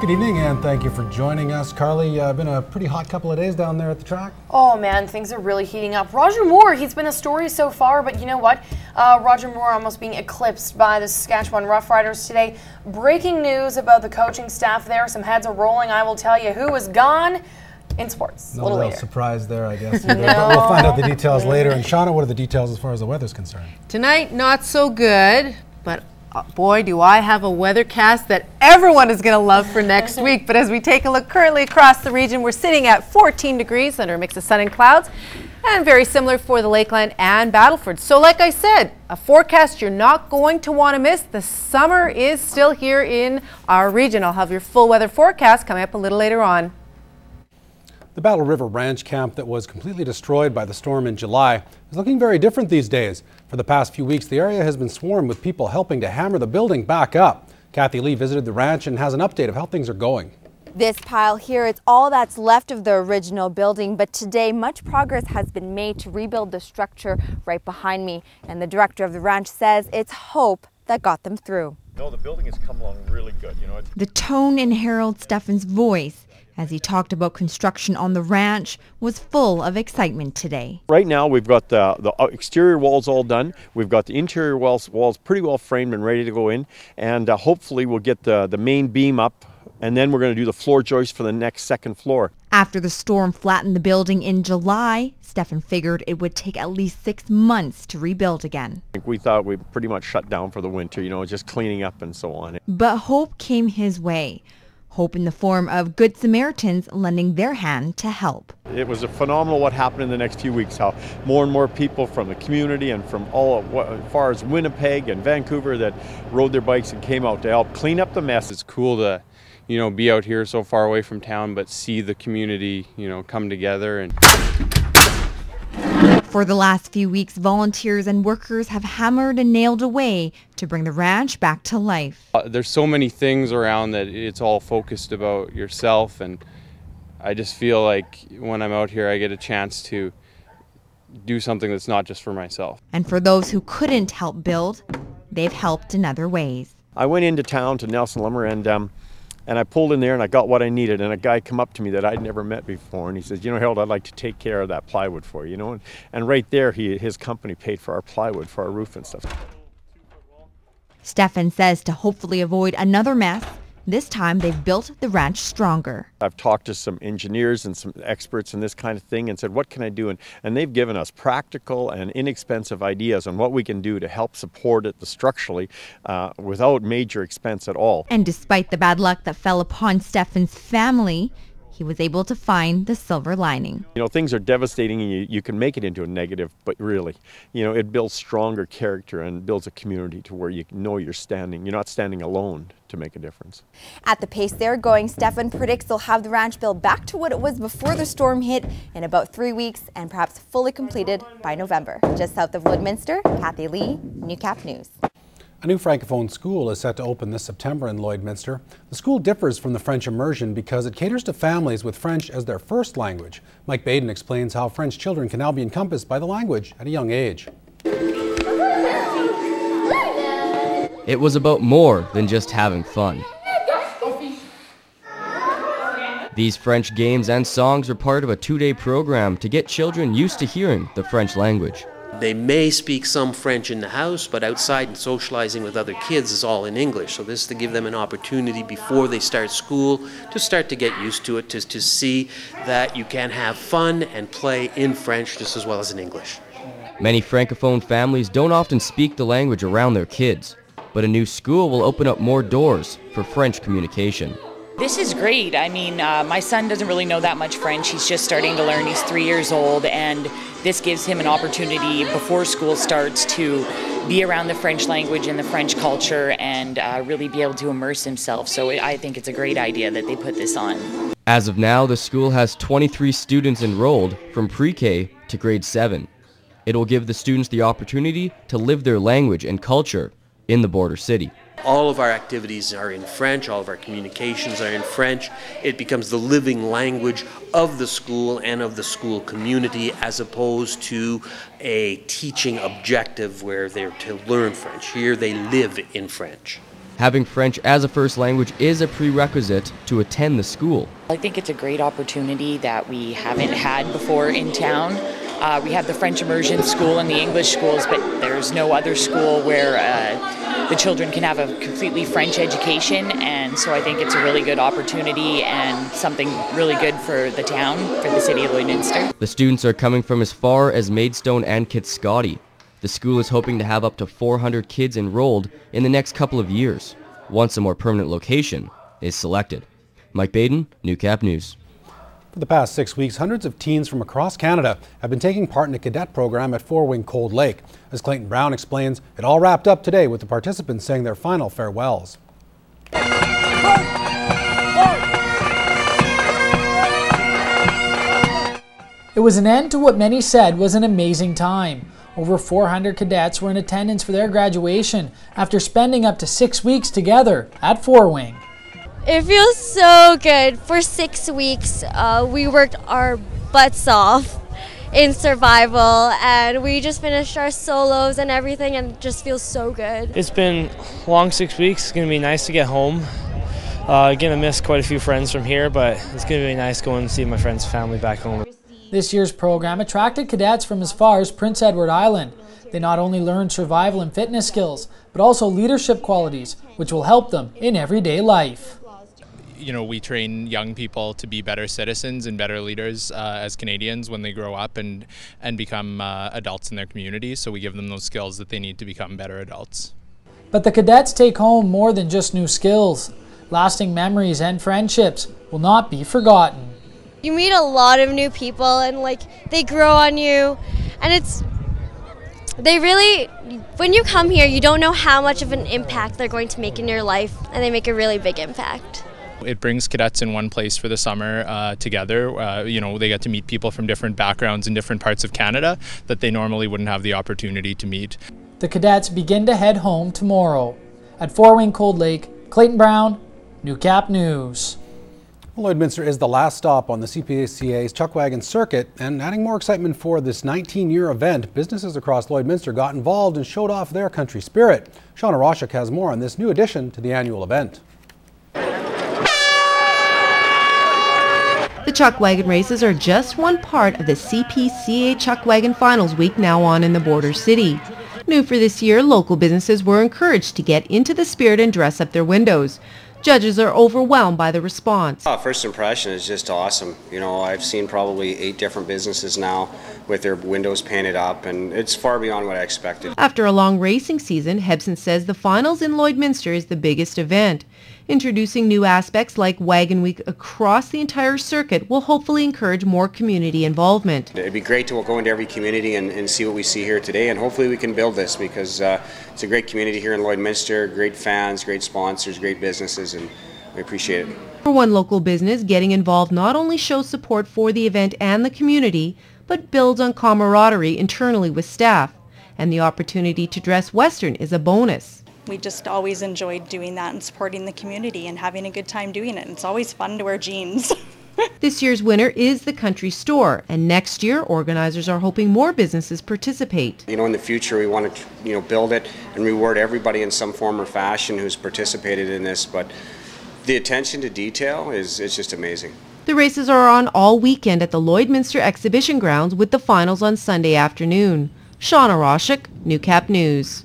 Good evening and thank you for joining us. Carly, been a pretty hot couple of days down there at the track. Oh man, things are really heating up. Roger Moore, he's been a story so far, but you know what? Roger Moore almost being eclipsed by the Saskatchewan Roughriders today. Breaking news about the coaching staff there. Some heads are rolling. I will tell you who is gone in sports. No a little real later. surprise there, I guess. No. But we'll find out the details later. And Shauna, what are the details as far as the weather's concerned? Tonight, not so good, but boy, do I have a weathercast that everyone is going to love for next week. But as we take a look currently across the region, we're sitting at 14 degrees under a mix of sun and clouds, and very similar for the Lakeland and Battleford. So like I said, a forecast you're not going to want to miss. The summer is still here in our region. I'll have your full weather forecast coming up a little later on. The Battle River Ranch camp that was completely destroyed by the storm in July is looking very different these days. For the past few weeks, the area has been swarmed with people helping to hammer the building back up. Kathy Lee visited the ranch and has an update of how things are going. This pile here, it's all that's left of the original building, but today much progress has been made to rebuild the structure right behind me. And the director of the ranch says it's hope that got them through. No, the building has come along really good. The tone in Harold Steffen's voice as he talked about construction on the ranch was full of excitement today. Right now we've got the exterior walls all done. We've got the interior walls pretty well framed and ready to go in. And hopefully we'll get the main beam up, and then we're going to do the floor joist for the next second floor. After the storm flattened the building in July, Steffen figured it would take at least 6 months to rebuild again. We thought we pretty much shut down for the winter, just cleaning up and so on. But hope came his way. Hope in the form of Good Samaritans lending their hand to help. It was phenomenal what happened in the next few weeks, how more and more people from the community and from as far as Winnipeg and Vancouver that rode their bikes and came out to help clean up the mess. It's cool to, be out here so far away from town, but see the community, come together. And for the last few weeks, volunteers and workers have hammered and nailed away to bring the ranch back to life. There's so many things around that it's all focused about yourself, and I just feel like when I'm out here I get a chance to do something that's not just for myself. And for those who couldn't help build, they've helped in other ways. I went into town to Nelson Lumber and I pulled in there and I got what I needed, and a guy come up to me that I'd never met before, and he says, Harold, I'd like to take care of that plywood for you, and right there his company paid for our plywood for our roof and stuff. Steffen says to hopefully avoid another mess, this time they've built the ranch stronger. I've talked to some engineers and some experts in this kind of thing and said, what can I do? And they've given us practical and inexpensive ideas on what we can do to help support it structurally without major expense at all. And despite the bad luck that fell upon Steffen's family, he was able to find the silver lining. Things are devastating and you can make it into a negative, but really, it builds stronger character and builds a community to where you know you're not standing alone to make a difference. At the pace they're going, Steffen predicts they'll have the ranch built back to what it was before the storm hit in about 3 weeks and perhaps fully completed by November. Just south of Woodminster, Kathy Lee, Newcap News. A new francophone school is set to open this September in Lloydminster. The school differs from the French immersion because it caters to families with French as their first language. Mike Baden explains how French children can now be encompassed by the language at a young age. It was about more than just having fun. These French games and songs are part of a 2-day program to get children used to hearing the French language. They may speak some French in the house, but outside and socializing with other kids is all in English. So this is to give them an opportunity before they start school to start to get used to it, to see that you can have fun and play in French just as well as in English. Many francophone families don't often speak the language around their kids, but a new school will open up more doors for French communication. This is great. I mean, my son doesn't really know that much French. He's just starting to learn. He's 3 years old, and this gives him an opportunity before school starts to be around the French language and the French culture and really be able to immerse himself. So I think it's a great idea that they put this on. As of now, the school has 23 students enrolled from pre-K to grade 7. It will give the students the opportunity to live their language and culture in the border city. All of our activities are in French, all of our communications are in French. It becomes the living language of the school and of the school community as opposed to a teaching objective where they're to learn French. Here they live in French. Having French as a first language is a prerequisite to attend the school. I think it's a great opportunity that we haven't had before in town. We have the French immersion school and the English schools, but there's no other school where the children can have a completely French education, and so I think it's a really good opportunity and something really good for the town, for the city of Lloydminster. The students are coming from as far as Maidstone and Kitscotty. The school is hoping to have up to 400 kids enrolled in the next couple of years, once a more permanent location is selected. Mike Baden, Newcap News. For the past 6 weeks, hundreds of teens from across Canada have been taking part in a cadet program at Four Wing Cold Lake. As Clayton Brown explains, it all wrapped up today with the participants saying their final farewells. It was an end to what many said was an amazing time. Over 400 cadets were in attendance for their graduation after spending up to 6 weeks together at Four Wing. It feels so good. For 6 weeks, we worked our butts off in survival, and we just finished our solos and everything, and it just feels so good. It's been a long 6 weeks. It's going to be nice to get home. Going to miss quite a few friends from here, but it's going to be nice going to see my friends' family back home. This year's program attracted cadets from as far as Prince Edward Island. They not only learned survival and fitness skills, but also leadership qualities, which will help them in everyday life. You know, we train young people to be better citizens and better leaders as Canadians when they grow up and become adults in their communities. So we give them those skills that they need to become better adults. But the cadets take home more than just new skills. Lasting memories and friendships will not be forgotten. You meet a lot of new people, and they grow on you, and when you come here, you don't know how much of an impact they're going to make in your life, and they make a really big impact. It brings cadets in one place for the summer together. You know, they get to meet people from different backgrounds in different parts of Canada that they normally wouldn't have the opportunity to meet. The cadets begin to head home tomorrow. At Four Wing Cold Lake, Clayton Brown, Newcap News. Lloydminster is the last stop on the CPCA's chuckwagon circuit, and adding more excitement for this 19-year event, businesses across Lloydminster got involved and showed off their country spirit. Shauna Roshak has more on this new addition to the annual event. The chuckwagon races are just one part of the CPCA Chuckwagon Finals Week now on in the border city. New for this year, local businesses were encouraged to get into the spirit and dress up their windows. Judges are overwhelmed by the response. First impression is just awesome. You know, I've seen probably 8 different businesses now with their windows painted up, and it's far beyond what I expected. After a long racing season, Hebson says the finals in Lloydminster is the biggest event. Introducing new aspects like Wagon Week across the entire circuit will hopefully encourage more community involvement. It'd be great to go into every community and see what we see here today, and hopefully we can build this because it's a great community here in Lloydminster, great fans, great sponsors, great businesses, and we appreciate it. For one local business, getting involved not only shows support for the event and the community, but builds on camaraderie internally with staff. And the opportunity to dress Western is a bonus. We just always enjoyed doing that and supporting the community and having a good time doing it. It's always fun to wear jeans. This year's winner is the Country Store, and next year organizers are hoping more businesses participate. You know, in the future we want to build it and reward everybody in some form or fashion who's participated in this, but the attention to detail is just amazing. The races are on all weekend at the Lloydminster Exhibition Grounds with the finals on Sunday afternoon. Shauna Roshak, Newcap News.